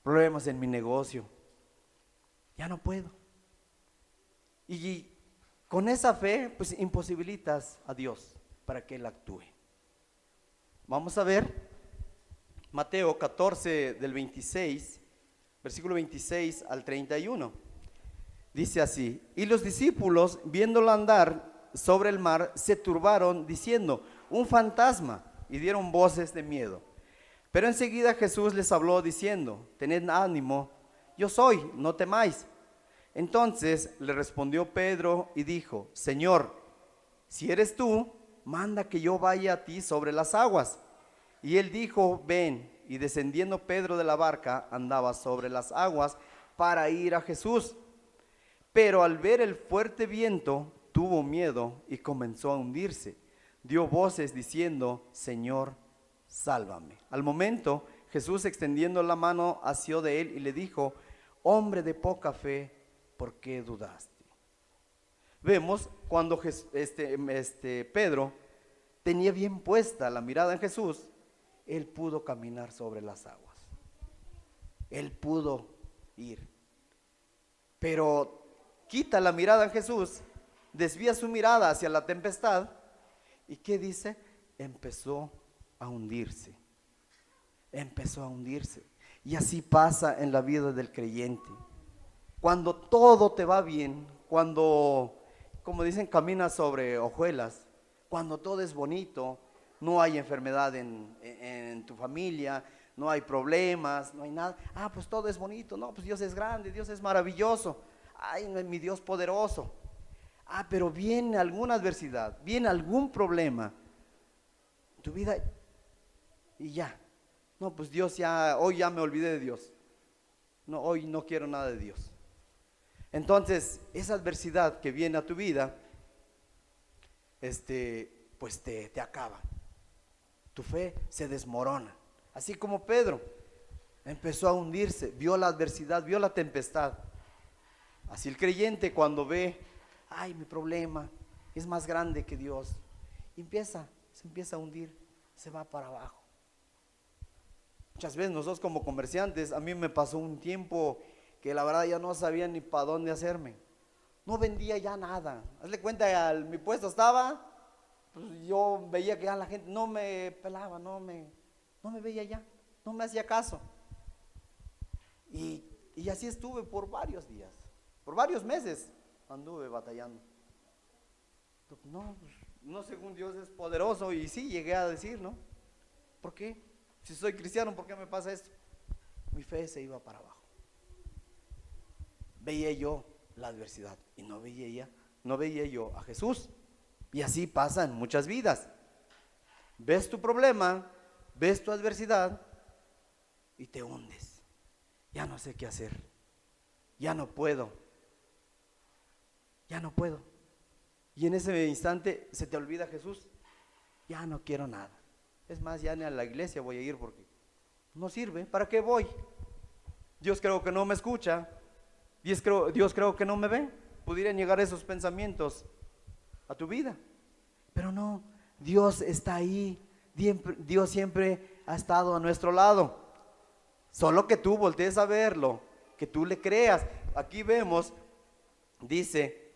problemas en mi negocio. Ya no puedo. Y con esa fe, pues imposibilitas a Dios para que Él actúe. Vamos a ver Mateo 14 del 26, versículo 26 al 31. Dice así: y los discípulos, viéndolo andar sobre el mar, se turbaron diciendo, un fantasma, y dieron voces de miedo. Pero enseguida Jesús les habló diciendo, tened ánimo, yo soy, no temáis. Entonces le respondió Pedro y dijo, Señor, si eres tú, manda que yo vaya a ti sobre las aguas. Y él dijo, ven. Y descendiendo Pedro de la barca, andaba sobre las aguas para ir a Jesús. Pero al ver el fuerte viento, tuvo miedo y comenzó a hundirse. Dio voces diciendo, Señor, sálvame. Al momento, Jesús extendiendo la mano asió de él y le dijo, hombre de poca fe, ¿por qué dudaste? Vemos cuando Pedro tenía bien puesta la mirada en Jesús, él pudo caminar sobre las aguas. Él pudo ir. Pero quita la mirada en Jesús, desvía su mirada hacia la tempestad, ¿y qué dice? Empezó a hundirse. Empezó a hundirse. Y así pasa en la vida del creyente. Cuando todo te va bien, cuando, como dicen, caminas sobre hojuelas, cuando todo es bonito, no hay enfermedad en tu familia, no hay problemas, no hay nada. Ah, pues todo es bonito, no, pues Dios es grande, Dios es maravilloso. Ay, mi Dios poderoso. Ah, pero viene alguna adversidad, viene algún problema en tu vida y ya. No, pues Dios ya, hoy ya me olvidé de Dios. No, hoy no quiero nada de Dios. Entonces, esa adversidad que viene a tu vida, pues te acaba. Tu fe se desmorona. Así como Pedro empezó a hundirse, vio la adversidad, vio la tempestad. Así el creyente cuando ve, ay, mi problema es más grande que Dios, y se empieza a hundir, se va para abajo. Muchas veces nosotros como comerciantes, a mí me pasó un tiempo que la verdad ya no sabía ni para dónde hacerme. No vendía ya nada. Hazle cuenta, mi puesto estaba, pues yo veía que ya la gente no me pelaba, no me veía ya, no me hacía caso. Y así estuve por varios días, por varios meses anduve batallando. No, según Dios es poderoso, y sí llegué a decir, ¿no? ¿Por qué? Si soy cristiano, ¿por qué me pasa esto? Mi fe se iba para abajo. Veía yo la adversidad y no veía yo a Jesús. Y así pasa en muchas vidas. Ves tu problema, ves tu adversidad y te hundes. Ya no sé qué hacer. Ya no puedo. Y en ese instante se te olvida Jesús. Ya no quiero nada. Es más, ya ni a la iglesia voy a ir porque no sirve. ¿Para qué voy? Dios creo que no me escucha. Dios creo que no me ve. Pudieran llegar esos pensamientos a tu vida. Pero no, Dios está ahí. Dios siempre ha estado a nuestro lado. Solo que tú voltees a verlo, que tú le creas. Aquí vemos, dice,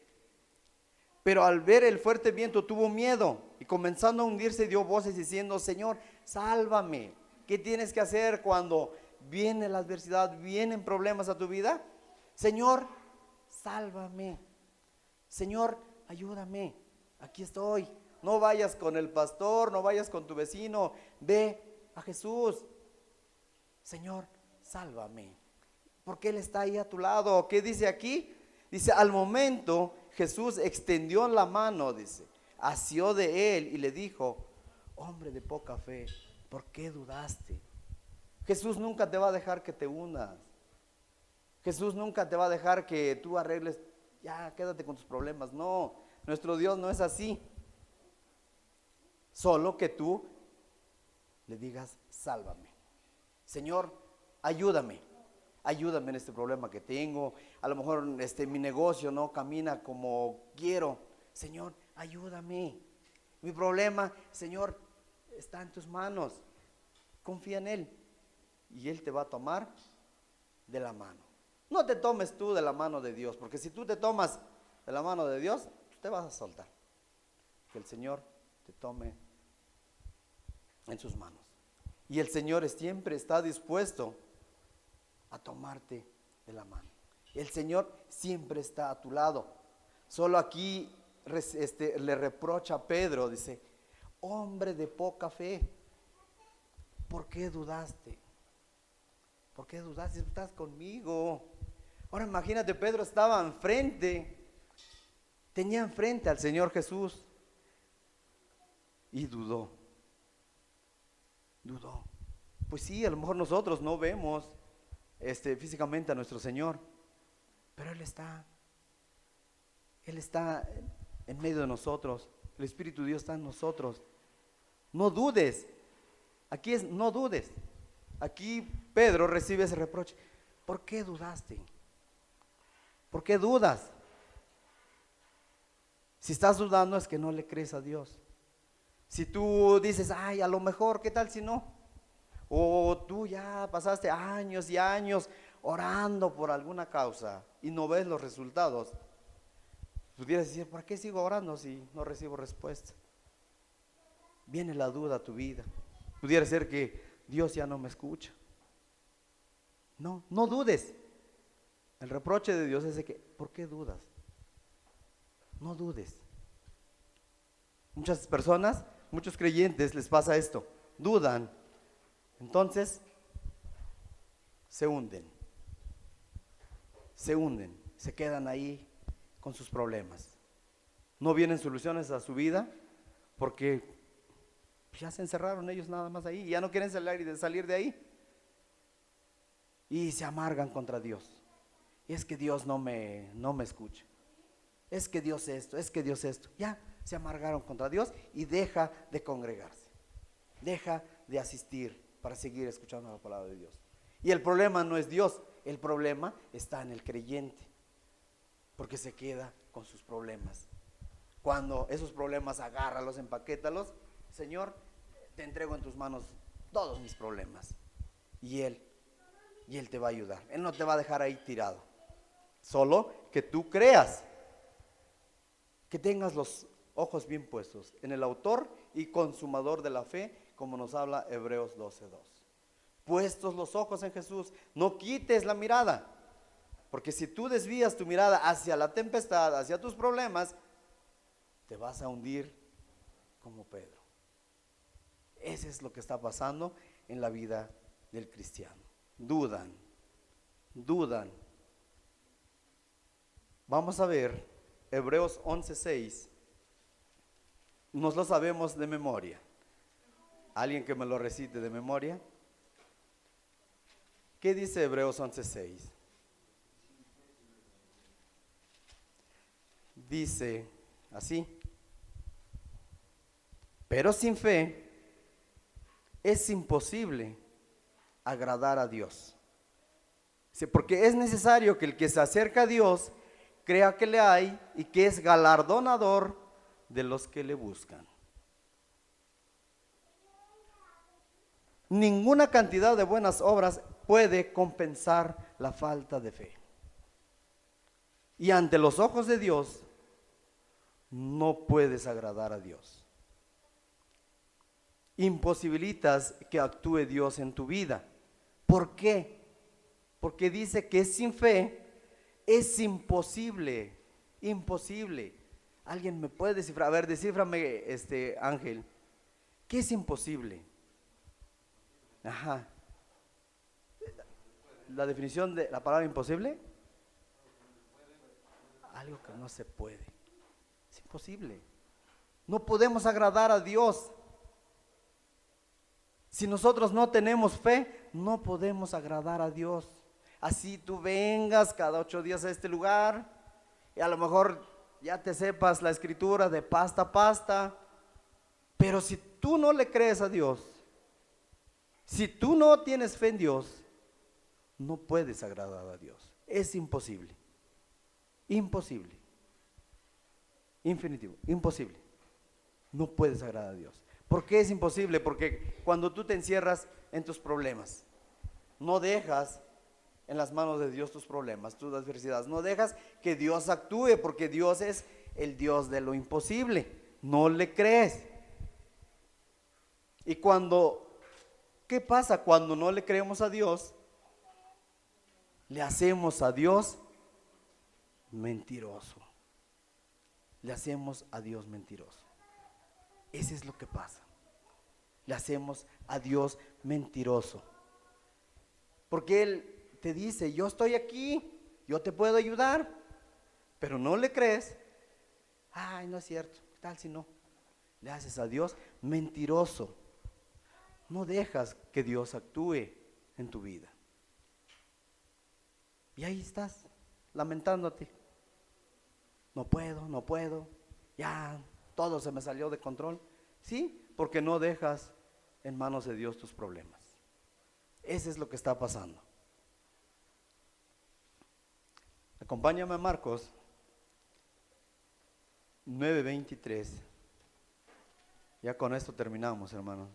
pero al ver el fuerte viento tuvo miedo y comenzando a hundirse dio voces diciendo, Señor, sálvame. ¿Qué tienes que hacer cuando viene la adversidad, vienen problemas a tu vida? Señor, sálvame. Señor, ayúdame. Aquí estoy. No vayas con el pastor, no vayas con tu vecino, ve a Jesús. Señor, sálvame. Porque Él está ahí a tu lado. ¿Qué dice aquí? Dice, al momento Jesús extendió la mano, dice, asió de él y le dijo, hombre de poca fe, ¿por qué dudaste? Jesús nunca te va a dejar que te hundas. Jesús nunca te va a dejar que tú arregles, ya quédate con tus problemas. No, nuestro Dios no es así. Solo que tú le digas, sálvame. Señor, ayúdame en este problema que tengo. A lo mejor mi negocio no camina como quiero. Señor, ayúdame. Mi problema, Señor, está en tus manos. Confía en Él y Él te va a tomar de la mano. No te tomes tú de la mano de Dios, porque si tú te tomas de la mano de Dios, te vas a soltar. Que el Señor te tome en sus manos. Y el Señor siempre está dispuesto a tomarte de la mano. El Señor siempre está a tu lado. Solo aquí le reprocha a Pedro, dice, hombre de poca fe, ¿por qué dudaste? ¿Por qué dudaste? Estás conmigo. Ahora imagínate, Pedro estaba enfrente, tenía enfrente al Señor Jesús y dudó. Pues sí, a lo mejor nosotros no vemos físicamente a nuestro Señor, pero Él está en medio de nosotros. El Espíritu de Dios está en nosotros. No dudes. Aquí es, no dudes. Aquí Pedro recibe ese reproche. ¿Por qué dudaste? ¿Por qué dudas? Si estás dudando es que no le crees a Dios. Si tú dices, ay, a lo mejor, ¿qué tal si no? O tú ya pasaste años y años orando por alguna causa y no ves los resultados. Pudieras decir, ¿para qué sigo orando si no recibo respuesta? Viene la duda a tu vida. Pudiera ser que Dios ya no me escucha. No dudes. El reproche de Dios es de que, ¿por qué dudas? No dudes. Muchas personas, muchos creyentes les pasa esto, dudan. Entonces se hunden, se quedan ahí con sus problemas. No vienen soluciones a su vida porque ya se encerraron ellos nada más ahí, ya no quieren salir de ahí. Y se amargan contra Dios. Y es que Dios no me escucha. Es que Dios esto, es que Dios esto. Ya se amargaron contra Dios y deja de congregarse. Deja de asistir para seguir escuchando la palabra de Dios. Y el problema no es Dios, el problema está en el creyente, porque se queda con sus problemas. Cuando esos problemas agárralos, empaquétalos, Señor, te entrego en tus manos todos mis problemas. Y Él te va a ayudar. Él no te va a dejar ahí tirado. Solo que tú creas, que tengas los ojos bien puestos en el autor y consumador de la fe, como nos habla Hebreos 12:2. Puestos los ojos en Jesús, no quites la mirada, porque si tú desvías tu mirada hacia la tempestad, hacia tus problemas, te vas a hundir como Pedro. Eso es lo que está pasando en la vida del cristiano. Dudan. Vamos a ver Hebreos 11:6. Nos lo sabemos de memoria. ¿Alguien que me lo recite de memoria? ¿Qué dice Hebreos 11:6? Dice así: pero sin fe es imposible agradar a Dios. Porque es necesario que el que se acerca a Dios crea que le hay y que es galardonador de los que le buscan. Ninguna cantidad de buenas obras puede compensar la falta de fe. Y ante los ojos de Dios no puedes agradar a Dios. Imposibilitas que actúe Dios en tu vida. ¿Por qué? Porque dice que sin fe es imposible. ¿Alguien me puede descifrar? A ver, descíframe, Ángel. ¿Qué es imposible? Ajá. La definición de la palabra imposible: algo que no se puede. Es imposible. No podemos agradar a Dios. Si nosotros no tenemos fe, no podemos agradar a Dios. Así tú vengas cada 8 días a este lugar y a lo mejor ya te sepas la escritura de pasta a pasta, pero si tú no le crees a Dios, si tú no tienes fe en Dios, no puedes agradar a Dios. Es imposible. Infinitivo, imposible. No puedes agradar a Dios. ¿Por qué es imposible? Porque cuando tú te encierras en tus problemas, no dejas en las manos de Dios tus problemas, tus adversidades, no dejas que Dios actúe, porque Dios es el Dios de lo imposible. No le crees. Y ¿qué pasa cuando no le creemos a Dios? Le hacemos a Dios mentiroso. Le hacemos a Dios mentiroso. Eso es lo que pasa. Le hacemos a Dios mentiroso. Porque Él te dice: yo estoy aquí, yo te puedo ayudar, pero no le crees. Ay, no es cierto. ¿Qué tal si no? Le haces a Dios mentiroso. No dejas que Dios actúe en tu vida. Y ahí estás, lamentándote. No puedo, ya todo se me salió de control. Sí, porque no dejas en manos de Dios tus problemas. Eso es lo que está pasando. Acompáñame a Marcos 9:23. Ya con esto terminamos, hermano.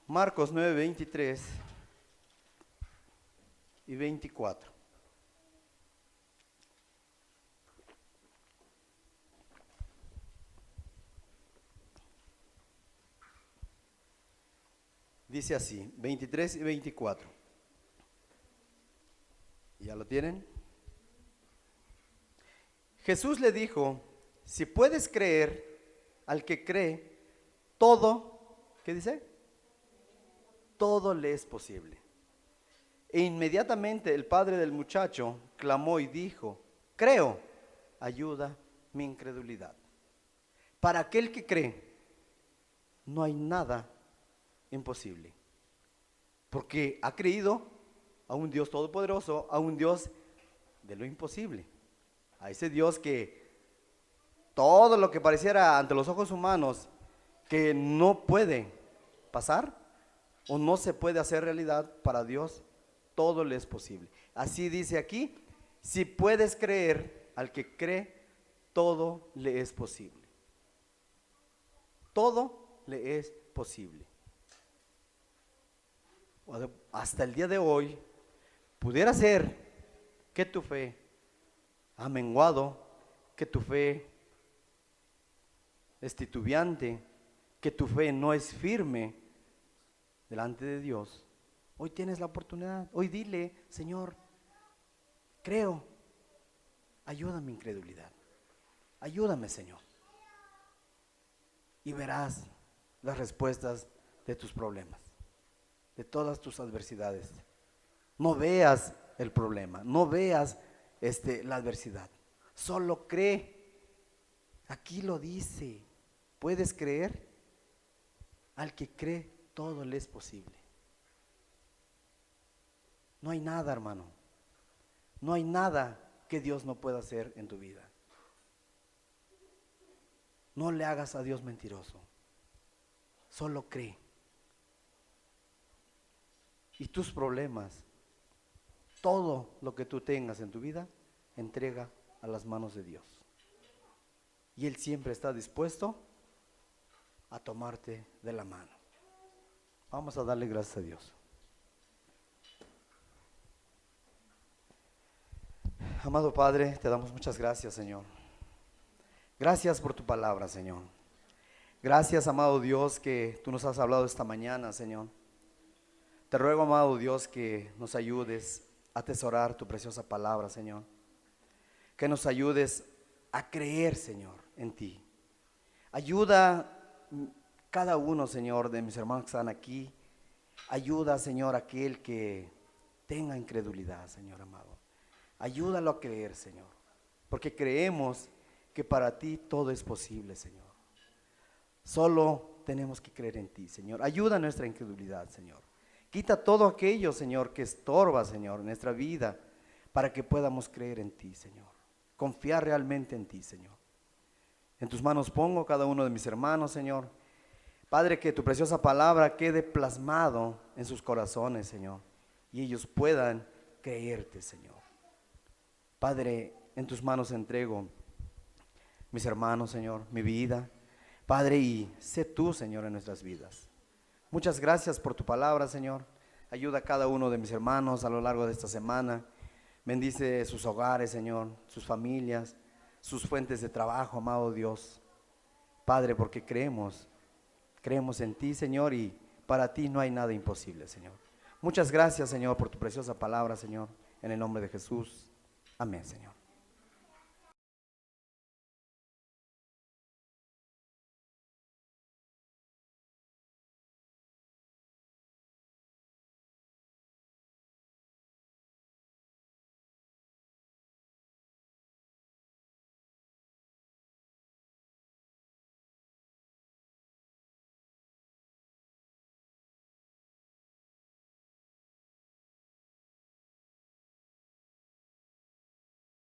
Marcos 9:23 y 24. Dice así, 23 y 24. ¿Ya lo tienen? Jesús le dijo: si puedes creer, al que cree, todo, ¿qué dice? Todo le es posible. E inmediatamente el padre del muchacho clamó y dijo: creo, ayuda mi incredulidad. Para aquel que cree, no hay nada imposible, porque ha creído a un Dios todopoderoso, a un Dios de lo imposible, a ese Dios que todo lo que pareciera ante los ojos humanos que no puede pasar o no se puede hacer realidad, para Dios todo le es posible. Así dice aquí: si puedes creer, al que cree, todo le es posible. Todo le es posible. Hasta el día de hoy, pudiera ser que tu fe ha menguado, que tu fe es titubeante, que tu fe no es firme delante de Dios. Hoy tienes la oportunidad. Hoy dile: Señor, creo, ayúdame mi incredulidad. Ayúdame, Señor. Y verás las respuestas de tus problemas, de todas tus adversidades. No veas el problema, no veas la adversidad. Solo cree. Aquí lo dice. ¿Puedes creer? Al que cree, todo le es posible. No hay nada, hermano. No hay nada que Dios no pueda hacer en tu vida. No le hagas a Dios mentiroso. Solo cree. Y tus problemas, todo lo que tú tengas en tu vida, entrega a las manos de Dios. Y Él siempre está dispuesto a tomarte de la mano. Vamos a darle gracias a Dios. Amado Padre, te damos muchas gracias, Señor. Gracias por tu palabra, Señor. Gracias, amado Dios, que tú nos has hablado esta mañana, Señor. Te ruego, amado Dios, que nos ayudes a atesorar tu preciosa palabra, Señor. Que nos ayudes a creer, Señor, en ti. Ayuda cada uno, Señor, de mis hermanos que están aquí. Ayuda, Señor, a aquel que tenga incredulidad, Señor amado. Ayúdalo a creer, Señor, porque creemos que para ti todo es posible, Señor. Solo tenemos que creer en ti, Señor. Ayuda a nuestra incredulidad, Señor. Quita todo aquello, Señor, que estorba, Señor, en nuestra vida, para que podamos creer en ti, Señor. Confiar realmente en ti, Señor. En tus manos pongo cada uno de mis hermanos, Señor. Padre, que tu preciosa palabra quede plasmado en sus corazones, Señor, y ellos puedan creerte, Señor. Padre, en tus manos entrego mis hermanos, Señor, mi vida. Padre, y sé tú, Señor, en nuestras vidas. Muchas gracias por tu palabra, Señor. Ayuda a cada uno de mis hermanos a lo largo de esta semana. Bendice sus hogares, Señor, sus familias, sus fuentes de trabajo, amado Dios. Padre, porque creemos en ti, Señor, y para ti no hay nada imposible, Señor. Muchas gracias, Señor, por tu preciosa palabra, Señor, en el nombre de Jesús. Amén, Señor.